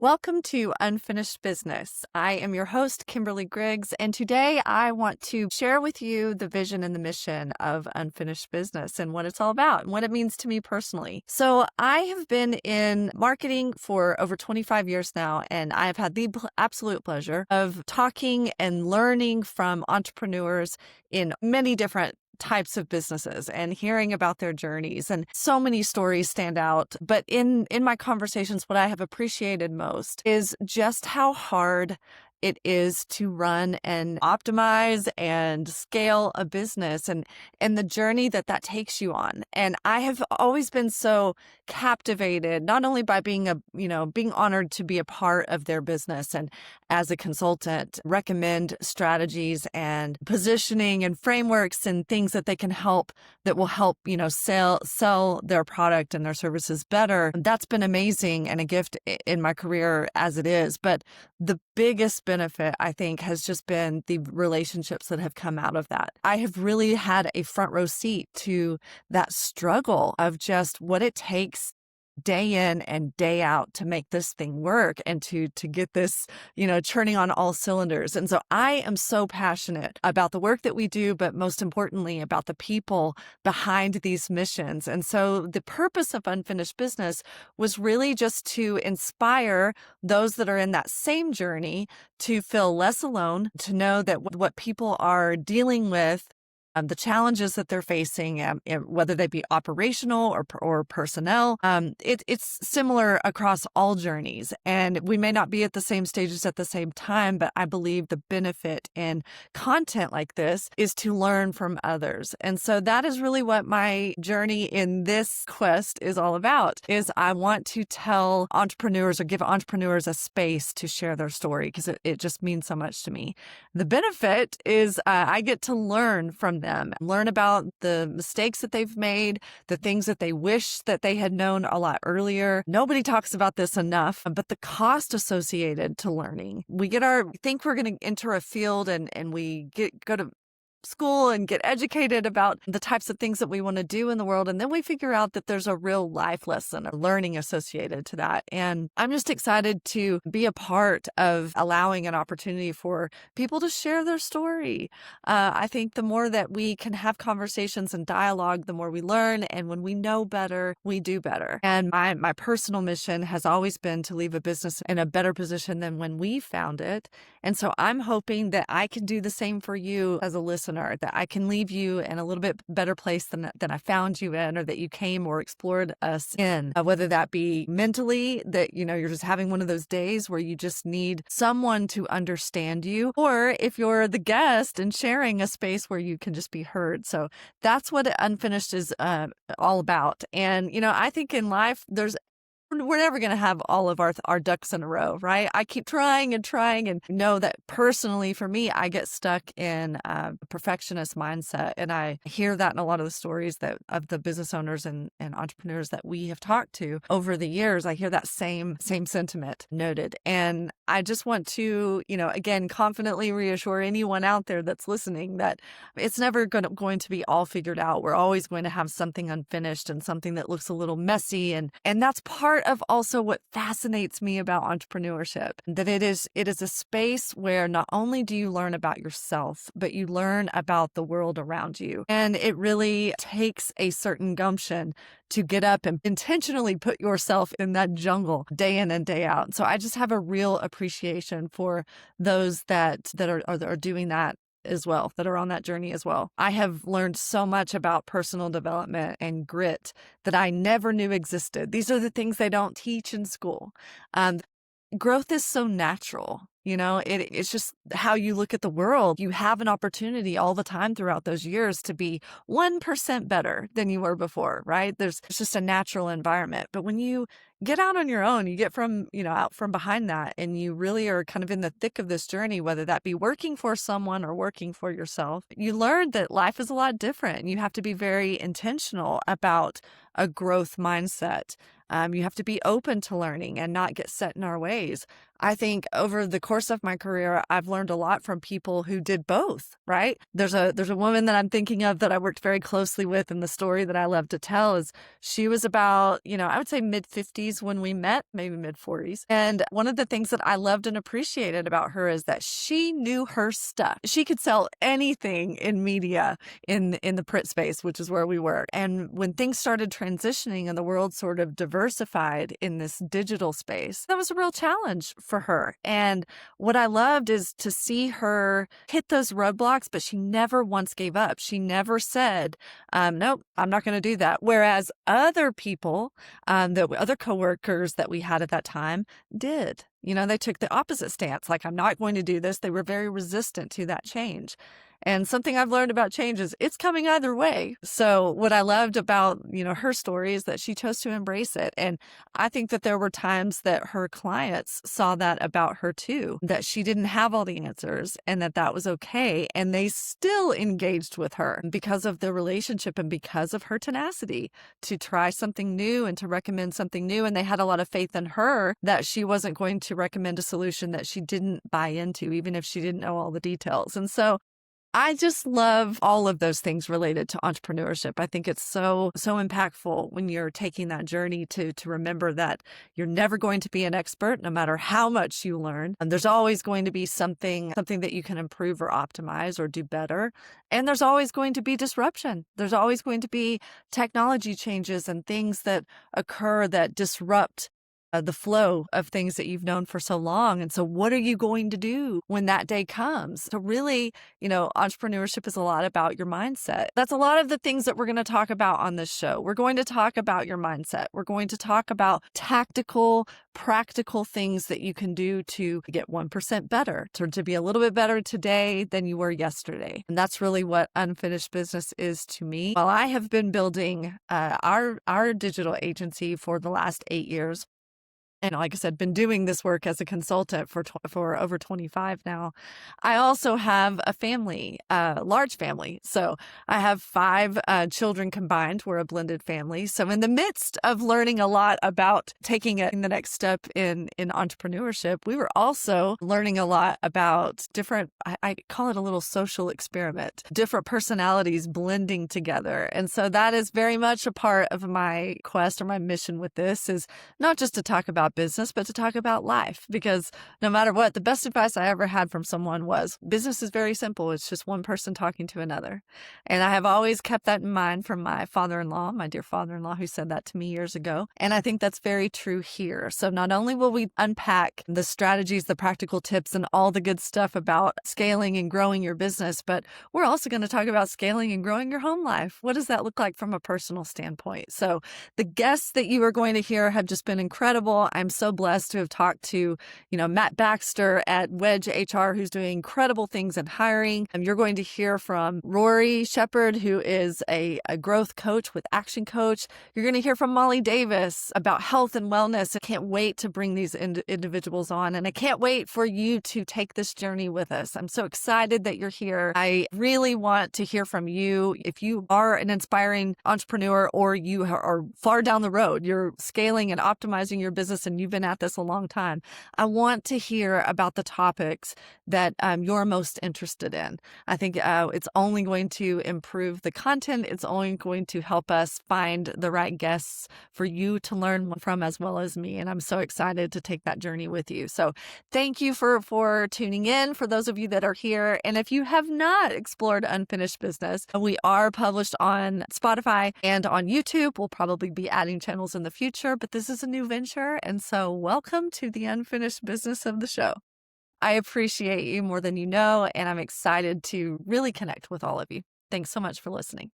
Welcome to Unfinished Business. I am your host, Kimberly Griggs, and today I want to share with you the vision and the mission of Unfinished Business and what it's all about and what it means to me personally. So I have been in marketing for over 25 years now, and I have had the absolute pleasure of talking and learning from entrepreneurs in many different types of businesses and hearing about their journeys, and so many stories stand out. But in my conversations, what I have appreciated most is just how hard it is to run and optimize and scale a business, and the journey that takes you on. And I have always been so captivated, not only by being being honored to be a part of their business and as a consultant, recommend strategies and positioning and frameworks and things that will help, sell their product and their services better. That's been amazing and a gift in my career as it is. But the biggest benefit, I think, has just been the relationships that have come out of that. I have really had a front row seat to that struggle of just what it takes day in and day out to make this thing work and to get this, churning on all cylinders. And so I am so passionate about the work that we do, but most importantly about the people behind these missions. And so the purpose of Unfinished Business was really just to inspire those that are in that same journey to feel less alone, to know that what people are dealing with, the challenges that they're facing, whether they be operational or personnel, it's similar across all journeys. And we may not be at the same stages at the same time, but I believe the benefit in content like this is to learn from others. And so that is really what my journey in this quest is all about, is I want to tell entrepreneurs or give entrepreneurs a space to share their story, because it just means so much to me. The benefit is I get to learn from them, learn about the mistakes that they've made, the things that they wish that they had known a lot earlier. Nobody talks about this enough, but the cost associated to learning. We think we're going to enter a field and we go to school and get educated about the types of things that we want to do in the world. And then we figure out that there's a real life lesson or learning associated to that. And I'm just excited to be a part of allowing an opportunity for people to share their story. I think the more that we can have conversations and dialogue, the more we learn. And when we know better, we do better. And my personal mission has always been to leave a business in a better position than when we found it. And so I'm hoping that I can do the same for you as a listener, that I can leave you in a little bit better place than I found you in, or that you came or explored us in, whether that be mentally, that, you're just having one of those days where you just need someone to understand you, or if you're the guest and sharing a space where you can just be heard. So that's what Unfinished is all about. And, I think in life, we're never going to have all of our ducks in a row, right? I keep trying and know that personally for me, I get stuck in a perfectionist mindset. And I hear that in a lot of the stories of the business owners and entrepreneurs that we have talked to over the years. I hear that same sentiment noted. And I just want to, again, confidently reassure anyone out there that's listening that it's never going to be all figured out. We're always going to have something unfinished and something that looks a little messy. And that's part of also what fascinates me about entrepreneurship, that it is a space where not only do you learn about yourself, but you learn about the world around you. And it really takes a certain gumption to get up and intentionally put yourself in that jungle day in and day out. So I just have a real appreciation for those that are doing that as well, that are on that journey as well. I have learned so much about personal development and grit that I never knew existed. These are the things they don't teach in school. Growth is so natural. It's just how you look at the world. You have an opportunity all the time throughout those years to be 1% better than you were before, right? It's just a natural environment. But when you get out on your own, you get out from behind that, and you really are kind of in the thick of this journey, whether that be working for someone or working for yourself, you learn that life is a lot different, and you have to be very intentional about a growth mindset. You have to be open to learning and not get set in our ways. I think over the course of my career, I've learned a lot from people who did both, right? There's a woman that I'm thinking of that I worked very closely with, and the story that I love to tell is she was about, I would say mid-50s when we met, maybe mid-40s. And one of the things that I loved and appreciated about her is that she knew her stuff. She could sell anything in media in the print space, which is where we were. And when things started transitioning and the world sort of diversified in this digital space, that was a real challenge for her. And what I loved is to see her hit those roadblocks, but she never once gave up. She never said, nope, I'm not going to do that. Whereas other people, other coworkers that we had at that time did. They took the opposite stance, like, I'm not going to do this. They were very resistant to that change. And something I've learned about change is it's coming either way. So what I loved about, her story is that she chose to embrace it. And I think that there were times that her clients saw that about her too, that she didn't have all the answers and that was okay. And they still engaged with her because of the relationship and because of her tenacity to try something new and to recommend something new. And they had a lot of faith in her that she wasn't going to recommend a solution that she didn't buy into, even if she didn't know all the details. And so I just love all of those things related to entrepreneurship. I think it's so impactful when you're taking that journey to remember that you're never going to be an expert, no matter how much you learn. And there's always going to be something that you can improve or optimize or do better. And there's always going to be disruption. There's always going to be technology changes and things that occur that disrupt the flow of things that you've known for so long. And so what are you going to do when that day comes? So really, entrepreneurship is a lot about your mindset. That's a lot of the things that we're going to talk about on this show. We're going to talk about your mindset. We're going to talk about tactical, practical things that you can do to get 1% better, to be a little bit better today than you were yesterday. And that's really what unfinished business is to me. While I have been building our digital agency for the last 8 years, and like I said, been doing this work as a consultant for over 25 now. I also have a family, large family. So I have 5 children combined. We're a blended family. So in the midst of learning a lot about taking it in the next step in entrepreneurship, we were also learning a lot about different, I call it a little social experiment, different personalities blending together. And so that is very much a part of my quest or my mission with this, is not just to talk about business, but to talk about life. Because no matter what, the best advice I ever had from someone was, business is very simple. It's just one person talking to another. And I have always kept that in mind from my father-in-law, my dear father-in-law, who said that to me years ago. And I think that's very true here. So not only will we unpack the strategies, the practical tips, and all the good stuff about scaling and growing your business, but we're also going to talk about scaling and growing your home life. What does that look like from a personal standpoint? So the guests that you are going to hear have just been incredible. I'm so blessed to have talked to, Matt Baxter at Wedge HR, who's doing incredible things in hiring. And you're going to hear from Rory Shepard, who is a growth coach with Action Coach. You're going to hear from Molly Davis about health and wellness. I can't wait to bring these individuals on, and I can't wait for you to take this journey with us. I'm so excited that you're here. I really want to hear from you. If you are an inspiring entrepreneur or you are far down the road, you're scaling and optimizing your business and you've been at this a long time, I want to hear about the topics that you're most interested in. I think it's only going to improve the content. It's only going to help us find the right guests for you to learn from, as well as me. And I'm so excited to take that journey with you. So thank you for tuning in, for those of you that are here. And if you have not explored Unfinished Business, we are published on Spotify and on YouTube. We'll probably be adding channels in the future, but this is a new venture. And so welcome to the unfinished business of the show. I appreciate you more than you know, and I'm excited to really connect with all of you. Thanks so much for listening.